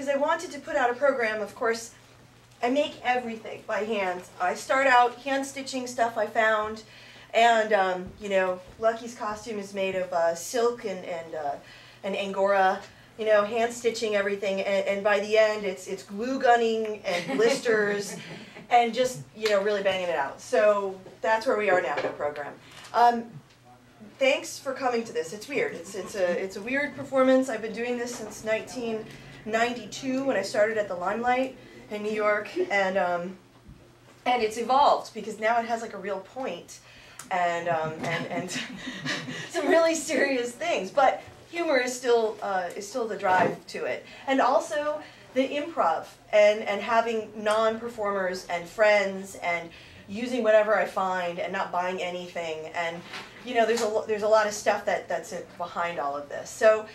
I wanted to put out a program. Of course, I make everything by hand. I start out hand stitching stuff I found, and you know, Lucky's costume is made of silk and angora. You know, hand stitching everything, and by the end, it's glue gunning and blisters, and just, you know, really banging it out. So that's where we are now in the program. Thanks for coming to this. It's weird. It's a weird performance. I've been doing this since 1992 when I started at the Limelight in New York, and it's evolved because now it has like a real point, and some really serious things, but humor is still the drive to it, and also the improv and having non-performers and friends and using whatever I find and not buying anything, and you know, there's a lot of stuff that's behind all of this. So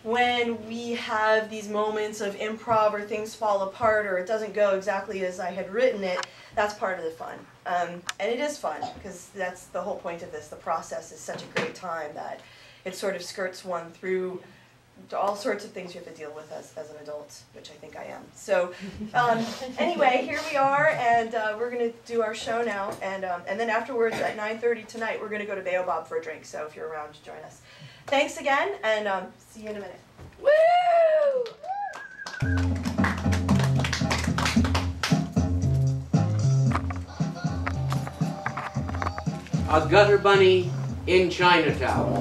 when we have these moments of improv or things fall apart or it doesn't go exactly as I had written it, that's part of the fun. And it is fun because that's the whole point of this. The process is such a great time that it sort of skirts one through all sorts of things you have to deal with as an adult, which I think I am. So anyway, here we are, and we're going to do our show now, and then afterwards at 9:30 tonight, we're going to go to Baobab for a drink, so if you're around, join us. Thanks again, and see you in a minute. Woo! A gutter bunny in Chinatown.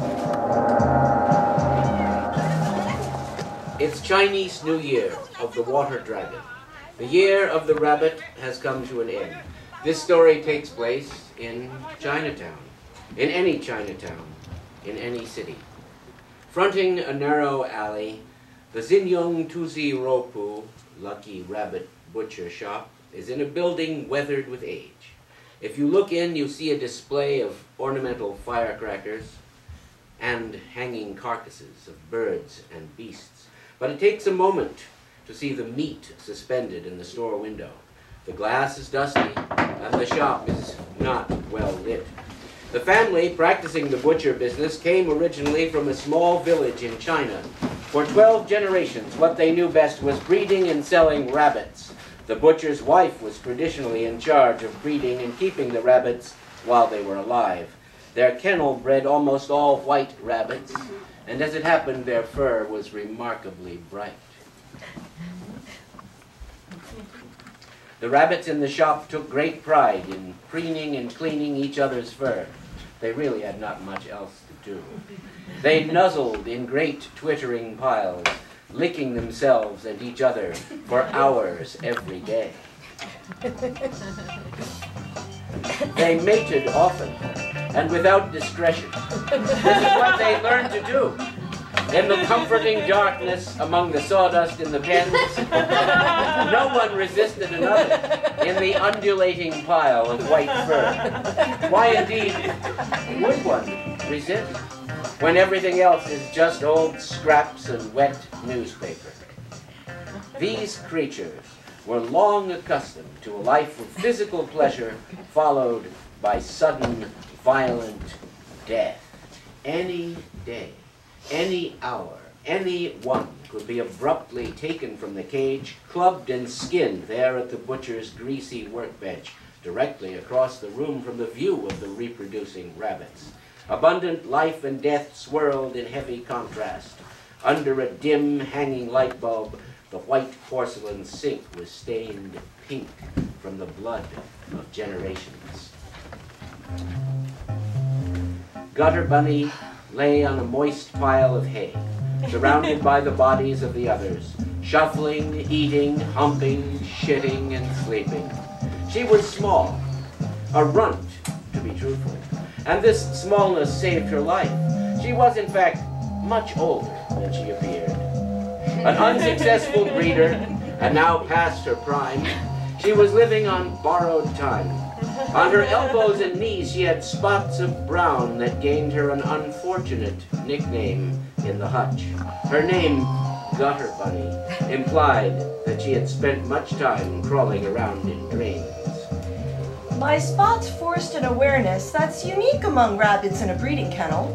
It's Chinese New Year of the Water Dragon. The year of the rabbit has come to an end. This story takes place in Chinatown, in any Chinatown, in any city. Fronting a narrow alley, the Xinyong Tuzi Ropu, Lucky Rabbit Butcher Shop, is in a building weathered with age. If you look in, you see a display of ornamental firecrackers and hanging carcasses of birds and beasts. But it takes a moment to see the meat suspended in the store window. The glass is dusty, and the shop is not well lit. The family practicing the butcher business came originally from a small village in China. For 12 generations, what they knew best was breeding and selling rabbits. The butcher's wife was traditionally in charge of breeding and keeping the rabbits while they were alive. Their kennel bred almost all white rabbits, and as it happened, their fur was remarkably bright. The rabbits in the shop took great pride in preening and cleaning each other's fur. They really had not much else to do. They nuzzled in great twittering piles, licking themselves and each other for hours every day. They mated often and without discretion. This is what they learned to do. In the comforting darkness among the sawdust in the pens, no one resisted another in the undulating pile of white fur. Why indeed would one resist when everything else is just old scraps and wet newspaper? These creatures were long accustomed to a life of physical pleasure followed by sudden, violent death. Any day, any hour, any one could be abruptly taken from the cage, clubbed and skinned there at the butcher's greasy workbench, directly across the room from the view of the reproducing rabbits. Abundant life and death swirled in heavy contrast. Under a dim hanging light bulb, the white porcelain sink was stained pink from the blood of generations. Gutter Bunny lay on a moist pile of hay, surrounded by the bodies of the others, shuffling, eating, humping, shitting, and sleeping. She was small, a runt, to be truthful, and this smallness saved her life. She was, in fact, much older than she appeared. An unsuccessful breeder, and now past her prime, she was living on borrowed time. On her elbows and knees she had spots of brown that gained her an unfortunate nickname in the hutch. Her name, Gutter Bunny, implied that she had spent much time crawling around in drains. My spots forced an awareness that's unique among rabbits in a breeding kennel.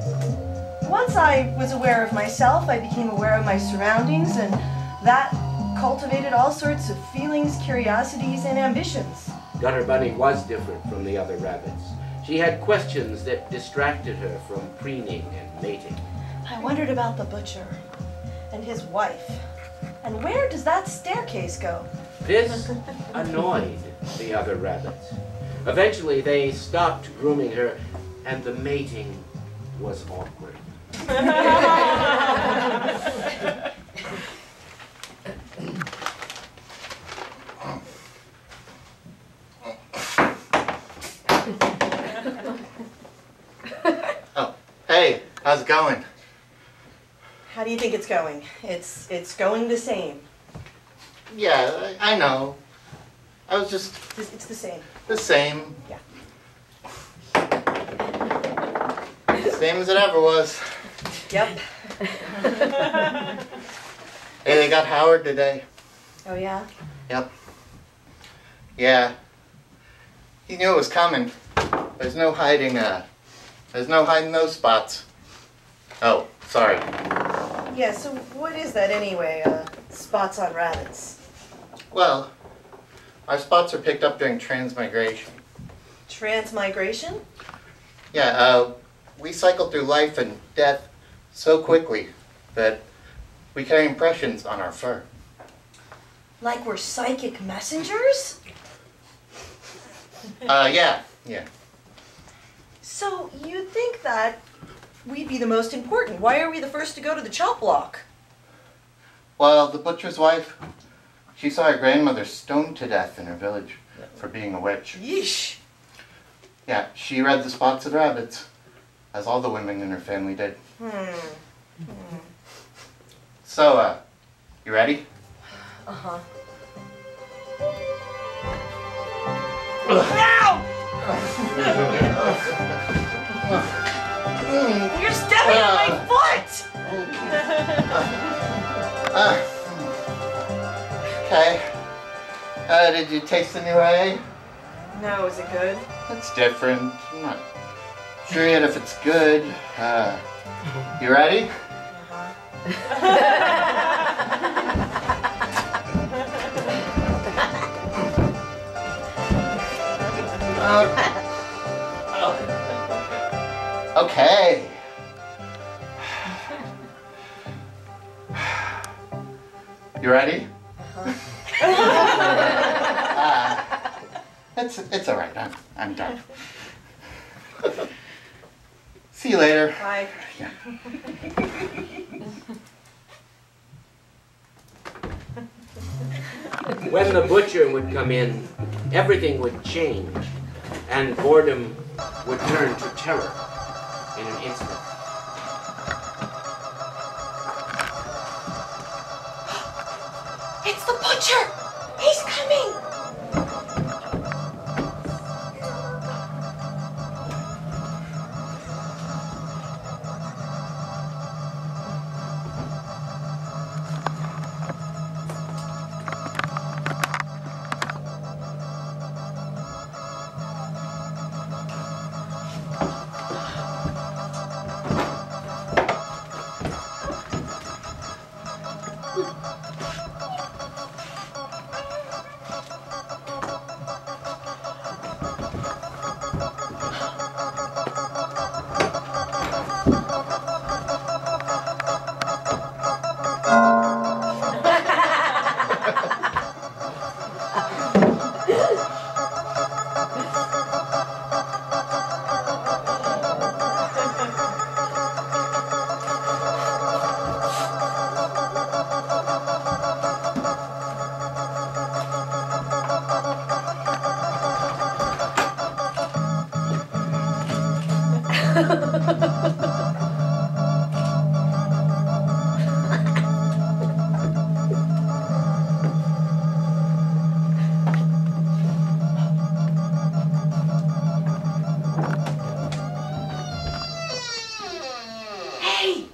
Once I was aware of myself, I became aware of my surroundings, and that cultivated all sorts of feelings, curiosities, and ambitions. Gutter Bunny was different from the other rabbits. She had questions that distracted her from preening and mating. I wondered about the butcher and his wife. And where does that staircase go? This annoyed the other rabbits. Eventually, they stopped grooming her, and the mating was awkward. Oh, hey, how's it going? How do you think it's going? It's going the same. Yeah, I know. I was just It's the same. the same. Yeah. Same as it ever was. Yep. Hey, they got Howard today. Oh yeah? Yep. Yeah. He knew it was coming. There's no hiding, those spots. Oh, sorry. Yeah, so what is that anyway, spots on rabbits? Well, our spots are picked up during transmigration. Transmigration? Yeah, we cycle through life and death so quickly that we carry impressions on our fur. Like we're psychic messengers? Yeah. So you think that we'd be the most important. Why are we the first to go to the chop block? Well, the butcher's wife, she saw her grandmother stoned to death in her village for being a witch. Yeesh. Yeah, she read the spots of the rabbits, as all the women in her family did. So, you ready? Uh-huh. You're stepping on my foot! Okay. Did you taste the new hay? No, is it good? It's different. I'm not sure yet if it's good. You ready? Okay. You ready? It's all right. I'm done. See you later. Bye. Yeah. When the butcher would come in, everything would change, and boredom would turn to terror in an instant. It's the butcher! He's coming! Hey!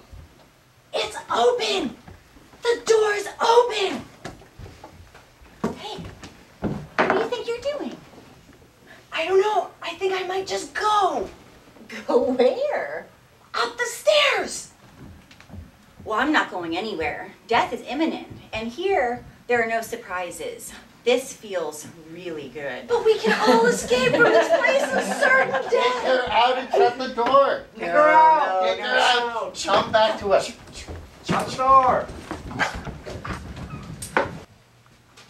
It's open! The door's open! Hey, what do you think you're doing? I don't know. I think I might just go. Go where? Up the stairs! Well, I'm not going anywhere. Death is imminent. And here, There are no surprises. This feels really good. But we can all escape from this place of certain Get death. her out and shut the door. Get her out! Get her out. Come back to us. Shut the door!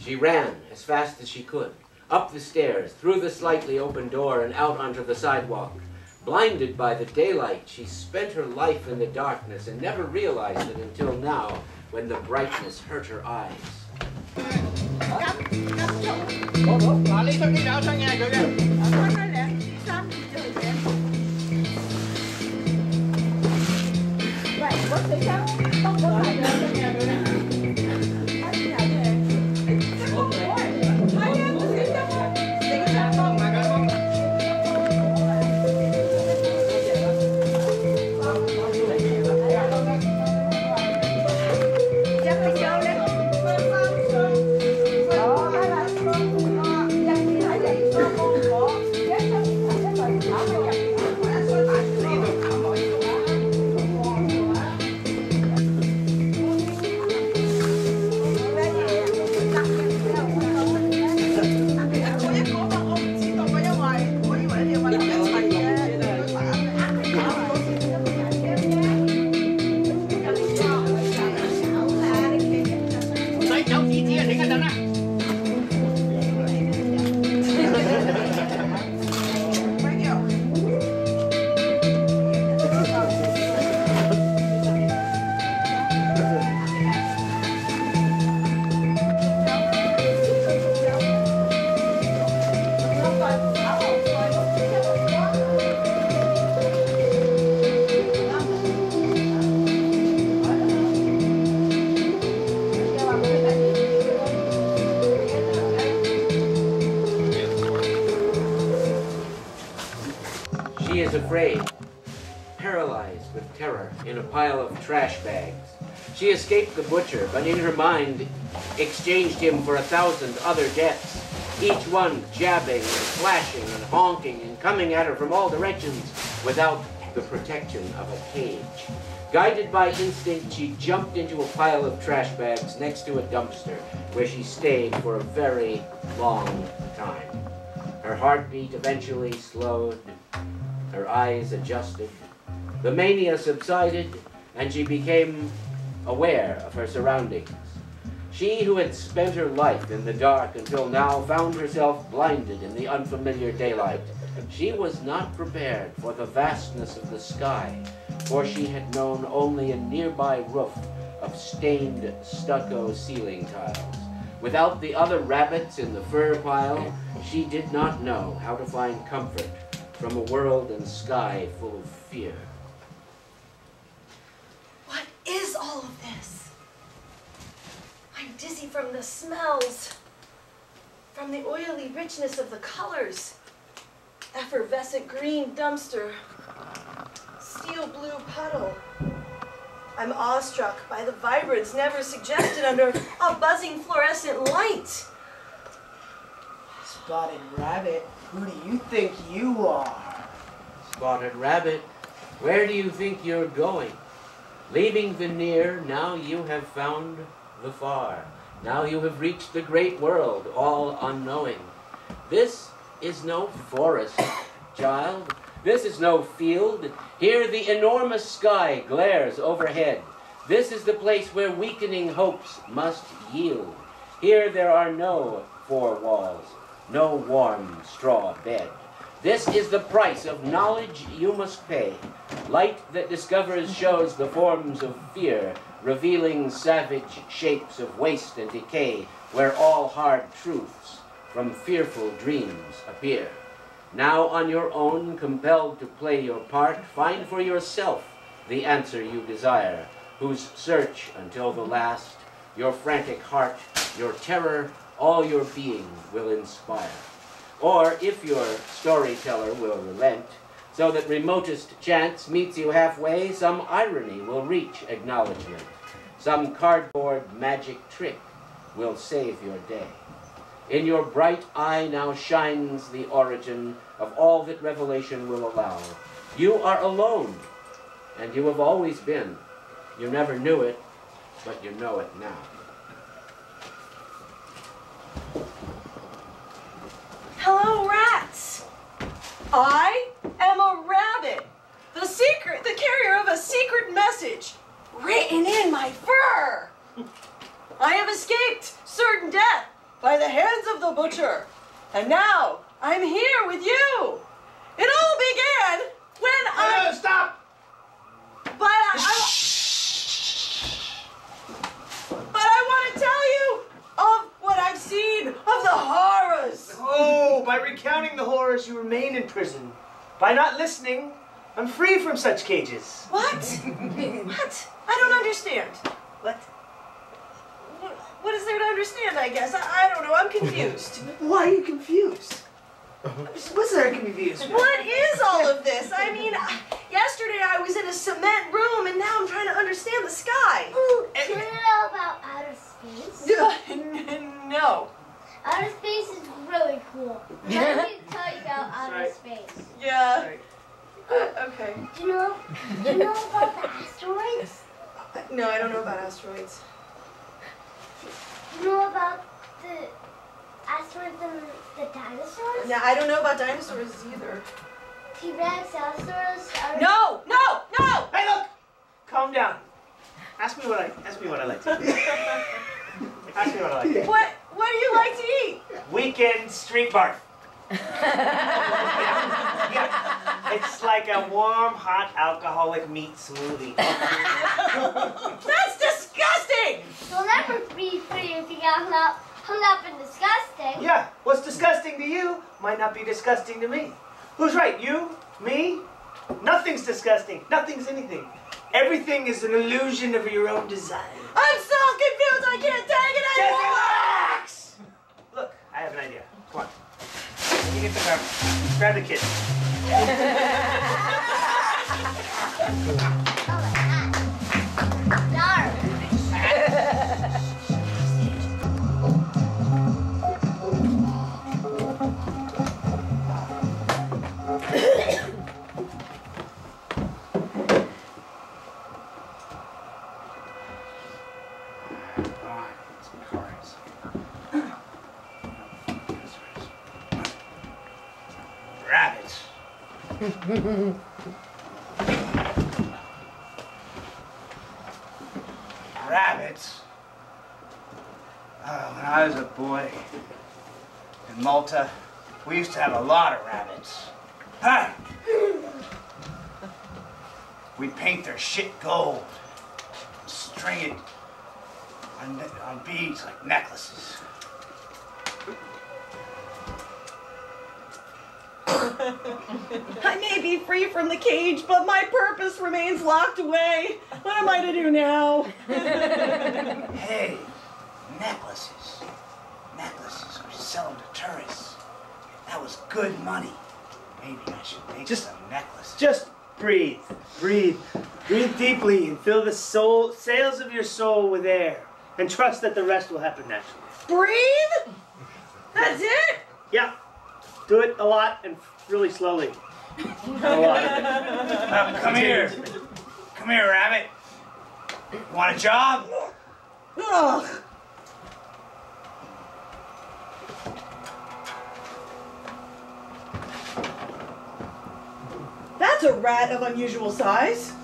She ran as fast as she could, up the stairs, through the slightly open door, and out onto the sidewalk. Blinded by the daylight, she spent her life in the darkness and never realized it until now, when the brightness hurt her eyes. She is afraid, paralyzed with terror, in a pile of trash bags. She escaped the butcher, but in her mind exchanged him for 1,000 other deaths, each one jabbing and flashing and honking and coming at her from all directions without the protection of a cage. Guided by instinct, she jumped into a pile of trash bags next to a dumpster, where she stayed for a very long time. Her heartbeat eventually slowed, her eyes adjusted. The mania subsided, and she became aware of her surroundings. She who had spent her life in the dark until now found herself blinded in the unfamiliar daylight. She was not prepared for the vastness of the sky, for she had known only a nearby roof of stained stucco ceiling tiles. Without the other rabbits in the fur pile, she did not know how to find comfort from a world and sky full of fear. What is all of this? I'm dizzy from the smells, from the oily richness of the colors. Effervescent green dumpster, steel blue puddle. I'm awestruck by the vibrance never suggested under a buzzing fluorescent light. Spotted Rabbit, who do you think you are? Spotted Rabbit, where do you think you're going? Leaving the near, now you have found the far. Now you have reached the great world, all unknowing. This is no forest, child. This is no field. Here the enormous sky glares overhead. This is the place where weakening hopes must yield. Here there are no four walls, no warm straw bed. This is the price of knowledge you must pay. Light that discovers shows the forms of fear, revealing savage shapes of waste and decay, where all hard truths from fearful dreams appear. Now on your own, compelled to play your part, find for yourself the answer you desire, whose search until the last, your frantic heart, your terror, all your being will inspire. Or if your storyteller will relent, so that remotest chance meets you halfway, some irony will reach acknowledgement. Some cardboard magic trick will save your day. In your bright eye now shines the origin of all that revelation will allow. You are alone, and you have always been. You never knew it, but you know it now. I am a rabbit, the carrier of a secret message written in my fur. I have escaped certain death by the hands of the butcher, and now I'm here with you. It all began when I... Stop! But I want to tell you of what I've seen, of the horrors. Oh, by recounting the horrors you remain in prison. By not listening, I'm free from such cages. What? What? I don't understand. What is there to understand, I guess? I don't know. I'm confused. Why are you confused? What's there to be confused about? What is all of this? I mean, yesterday I was in a cement room, and now I'm trying to understand the sky. Ooh, do you know about outer space? No. Outer space is really cool. Let me tell you about outer space. Yeah. Okay. Do you know about the asteroids? No, I don't know about asteroids. Do you know about the asteroids and the dinosaurs? Yeah, I don't know about dinosaurs either. T-Rex, Allosaurus. No! Hey, look! Calm down. Ask me what I like to eat. Ask me what I like to eat. What do you like to eat? Weekend street barf. Yeah. It's like a warm, hot, alcoholic meat smoothie. That's disgusting! You'll never be free if you get hung up in disgusting. Yeah, what's disgusting to you might not be disgusting to me. Who's right, you? Me? Nothing's disgusting. Nothing's anything. Everything is an illusion of your own desire. I'm so confused, I can't take it Just anymore! relax! Look, I have an idea. Come on. You get the garbage. Grab the kid. Rabbits. Rabbits? When I was a boy in Malta, we used to have a lot of rabbits. Hi! We'd paint their shit gold, string it on beads like necklaces. I may be free from the cage, but my purpose remains locked away. What am I to do now? Hey, necklaces. Necklaces. We sell them to tourists. That was good money. Maybe I should make some necklaces. Just breathe. Breathe. Breathe deeply and fill the sails of your soul with air. And trust that the rest will happen naturally. Breathe? That's it? Yeah. Do it a lot and really slowly. A lot of it. Come here. Come here, rabbit. You want a job? Ugh. That's a rat of unusual size.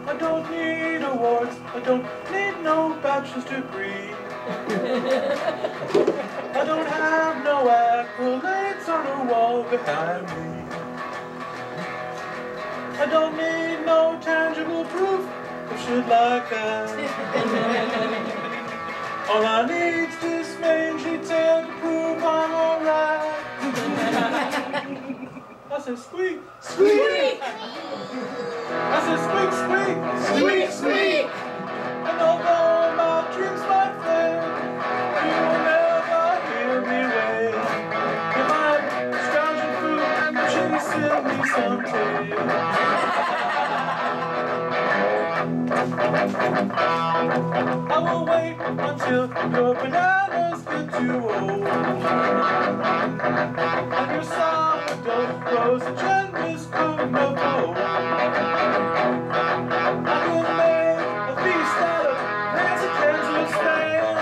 I don't need awards, I don't need no bachelor's degree. I don't have no accolades on the wall behind me. I don't need no tangible proof of shit like that. All I need's this mangy tail to prove I'm alright. I said squeak, squeak. I said squeak, squeak, squeak, squeak. And although my dreams might fail, you will never hear me wail. If I'm scrounging food and chasing me some tail. I will wait until your bananas get too old, and your sourdough grows a generous coat of gold. I can make a feast out of Nancy Kansas stale.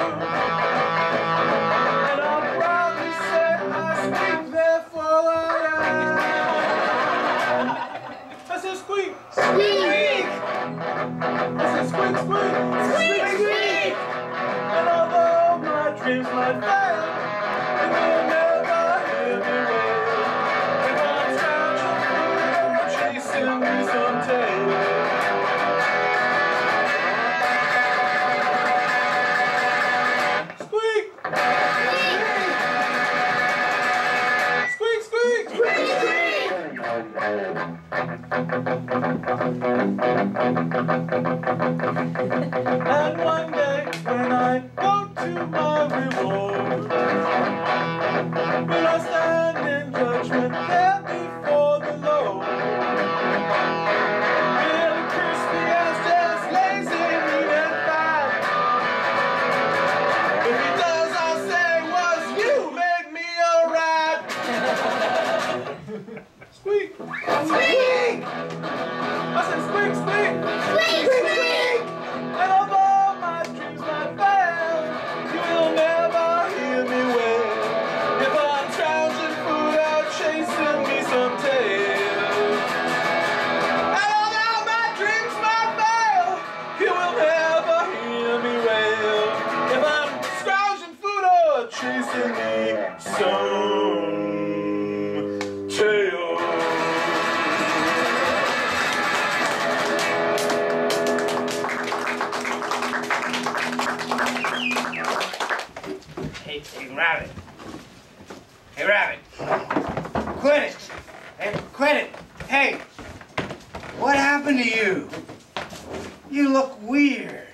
might fail. You will never hear me wail. If I'm scratching through or chasing me some tail. Squeak! Squeak, squeak! Squeak, squeak! And one day when I go to my reward, will I stand in judgment there before the Lord? Will he kiss me as just lazy, mean and fat? If he does, I'll say, was you made me a rat? Squeak! Squeak! I said squeak, squeak! Squeak, squeak! And although my dreams might fail, you will never hear me wail. If I'm trouncing food out, chasing me some tail. And although my dreams might fail, you will never hear me wail. If I'm scrounging food or chasing me some tail. Hey, Rabbit. Hey, Rabbit. Quit it. Hey, quit it. Hey, what happened to you? You look weird.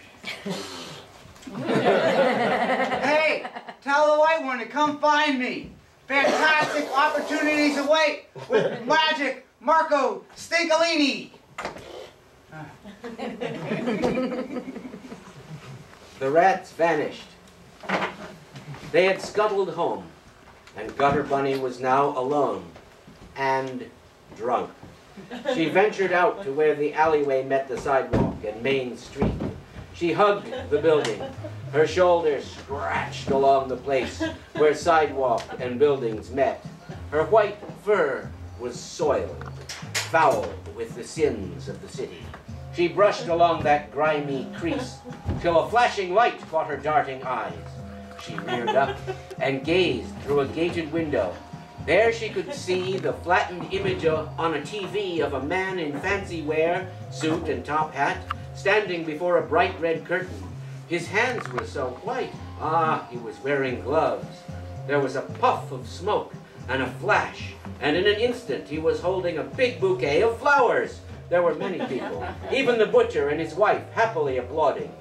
Hey, tell the white one to come find me. Fantastic opportunities await with Magic Marco Stinkolini. The rats vanished. They had scuttled home, and Gutter Bunny was now alone and drunk. She ventured out to where the alleyway met the sidewalk and Main Street. She hugged the building. Her shoulders scratched along the place where sidewalk and buildings met. Her white fur was soiled, foul with the sins of the city. She brushed along that grimy crease till a flashing light caught her darting eyes. She reared up and gazed through a gated window. There she could see the flattened image on a TV of a man in fancy wear, suit and top hat, standing before a bright red curtain. His hands were so white. Ah, he was wearing gloves. There was a puff of smoke and a flash, and in an instant he was holding a big bouquet of flowers. There were many people, even the butcher and his wife, happily applauding.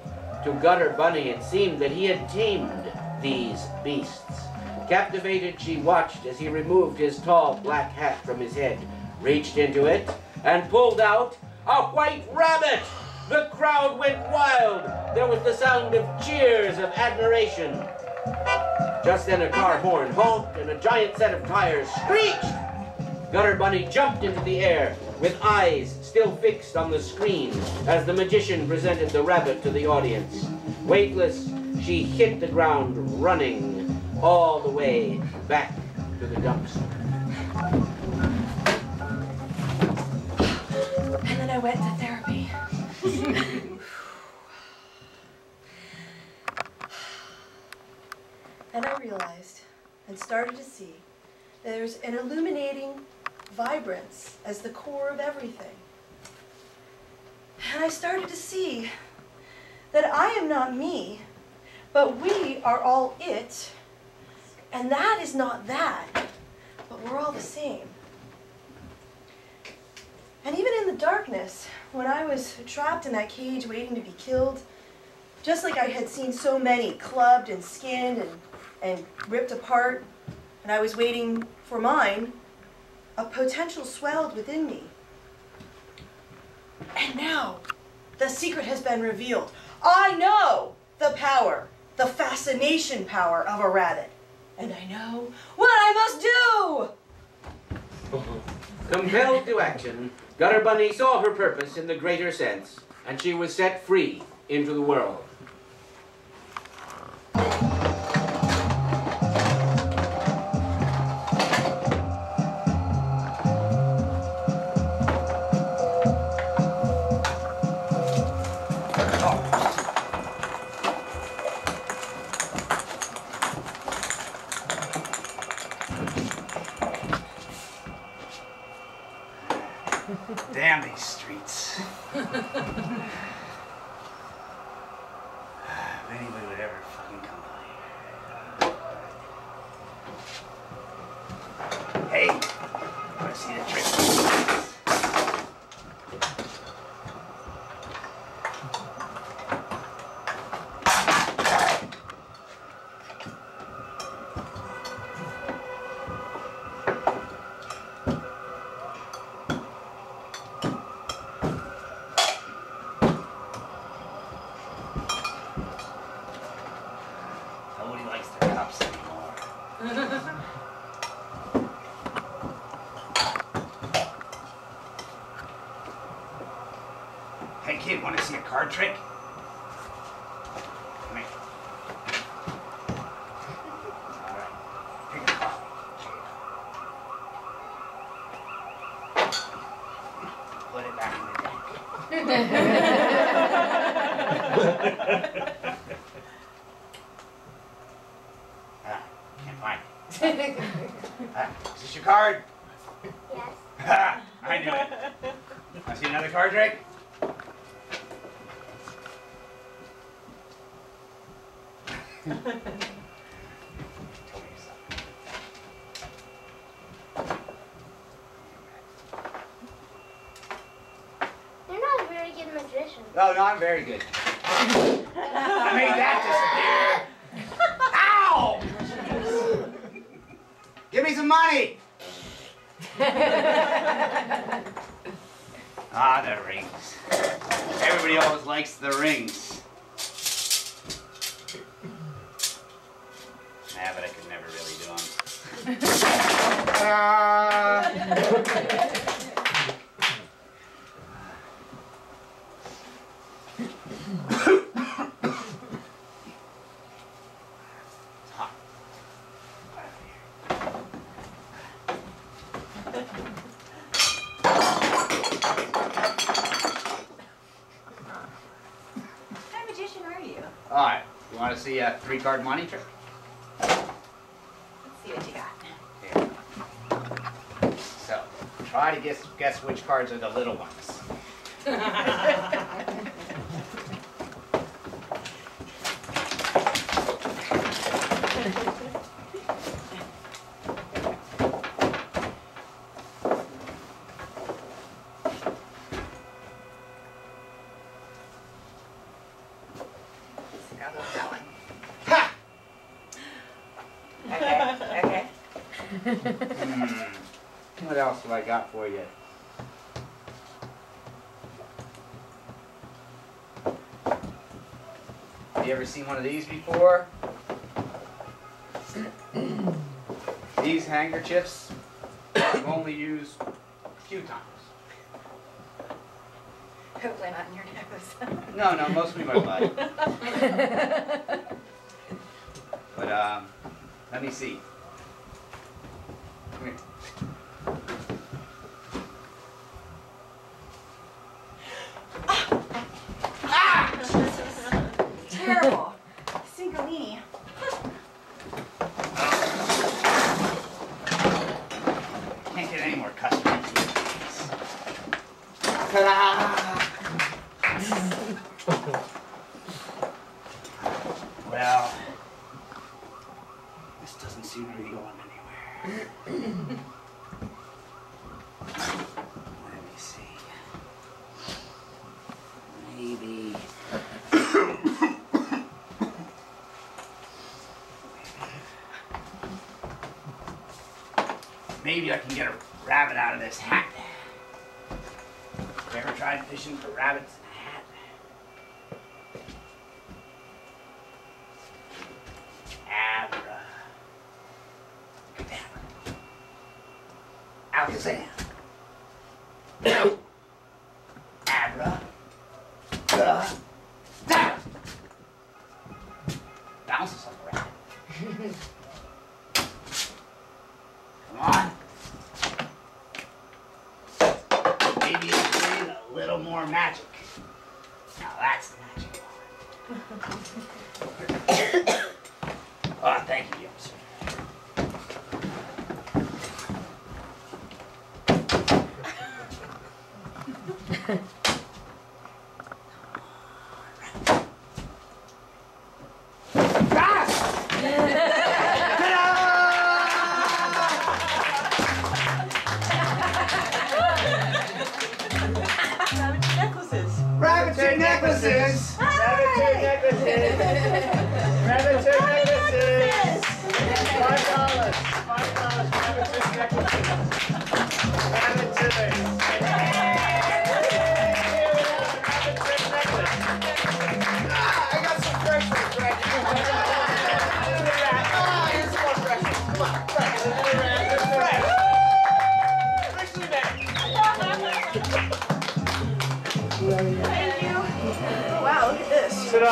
To Gutter Bunny it seemed that he had tamed these beasts. Captivated, she watched as he removed his tall black hat from his head, reached into it, and pulled out a white rabbit. The crowd went wild. There was the sound of cheers of admiration. Just then a car horn honked and a giant set of tires screeched. Gutter Bunny jumped into the air with eyes still fixed on the screen as the magician presented the rabbit to the audience. Weightless, she hit the ground running all the way back to the dumpster. And then I went to therapy. And I realized and started to see that there's an illuminating vibrance as the core of everything. And I started to see that I am not me, but we are all it, and that is not that, but we're all the same. And even in the darkness, when I was trapped in that cage waiting to be killed, just like I had seen so many clubbed and skinned and ripped apart, and I was waiting for mine, a potential swelled within me. And now, the secret has been revealed. I know the power, the fascination power of a rabbit. And I know what I must do! Compelled to action, Gutter Bunny saw her purpose in the greater sense, and she was set free into the world. Damn these streets. If anybody would ever fucking come by here. Hey, wanna see the trick? Nobody likes their cups anymore. Hey kid, wanna see a card trick? Come here. Alright, pick a card. Put it back in the deck. Can't find it. Is this your card? Yes. Ha! I knew it. Want to see another card trick? Tell me something. You're not a very good magician. Oh, no, I'm very good. I made that disappear. Ow! Give me some money! Ah, the rings. Everybody always likes the rings. Nah, but I could never really do them. It's hot. What kind of magician are you? Alright, you want to see a 3-card money trick? Let's see what you got. Here. So, try to guess which cards are the little ones. I'll go with that one. Ha! Okay. What else have I got for you? Have you ever seen one of these before? These handkerchiefs you only use a few times. Hopefully not in your nose. No, mostly my butt. But let me see. Come here. Terrible. Singalini. Can't get any more customers. Ta-da! Well, this doesn't seem to be going anywhere. Let me see. Maybe. Maybe I can get a rabbit out of this hat. You ever tried fishing for rabbits in a hat? Abra. Alakazam. Abra. Bounces on the rabbit. Come on. Maybe it's need a little more magic. Now that's the magic one. Oh, thank you, young sir. Rabbit tooth necklaces. $5. $5 rabbit tooth necklaces. Rabbit tooth. Here we have a rabbit tooth necklace. I got some fresh ones right here. Here's some more fresh ones. Come on, fresh. Fresh. Freshly made. Thank you. Wow, look at this. Ta-da!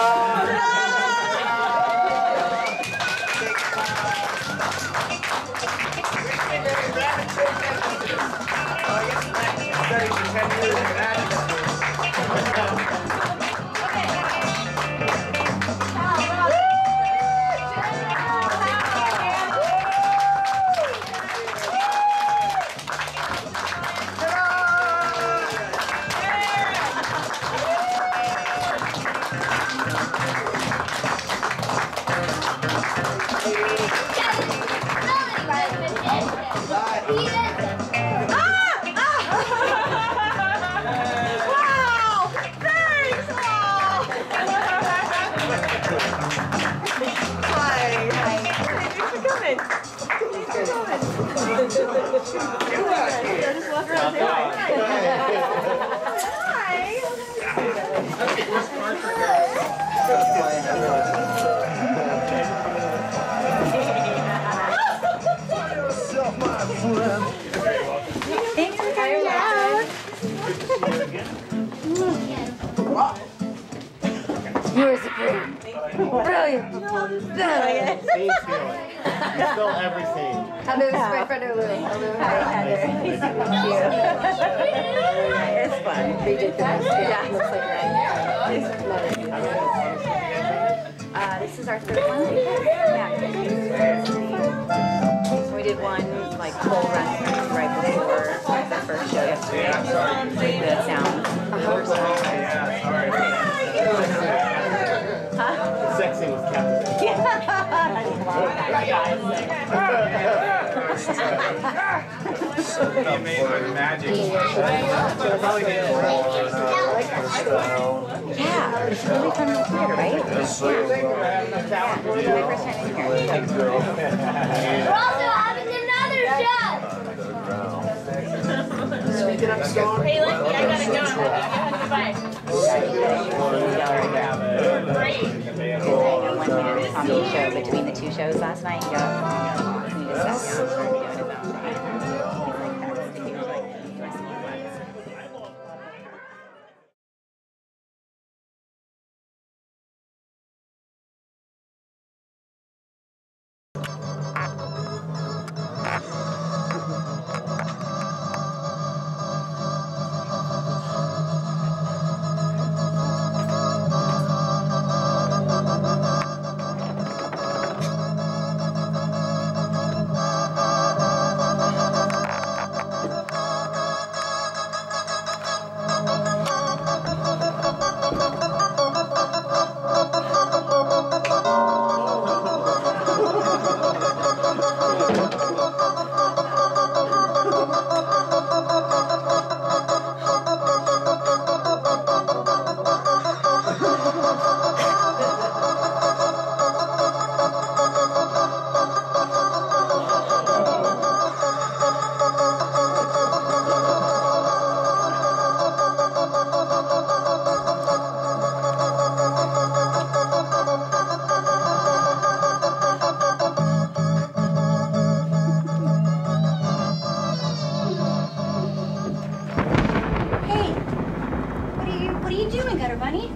You were supreme. Brilliant. Same feeling. You spill everything. Heather's my friend Lou. Hi, Heather. It's fun. Ridiculous. Yeah, looks like that. This is our third one. Yeah. We did one like full run right before the first show yesterday. The sound. Sexy was captivating. Magic. Yeah, it's really fun in the theater, right? My first time in here. We're also having another show. Speaking of storm. Hey, Lindsay, I gotta go. Goodbye. Great. One man on the show between the two shows last night. He just sat down and started doing his own thing. He was like, "Do I see you?" What are you doing, Gutter Bunny?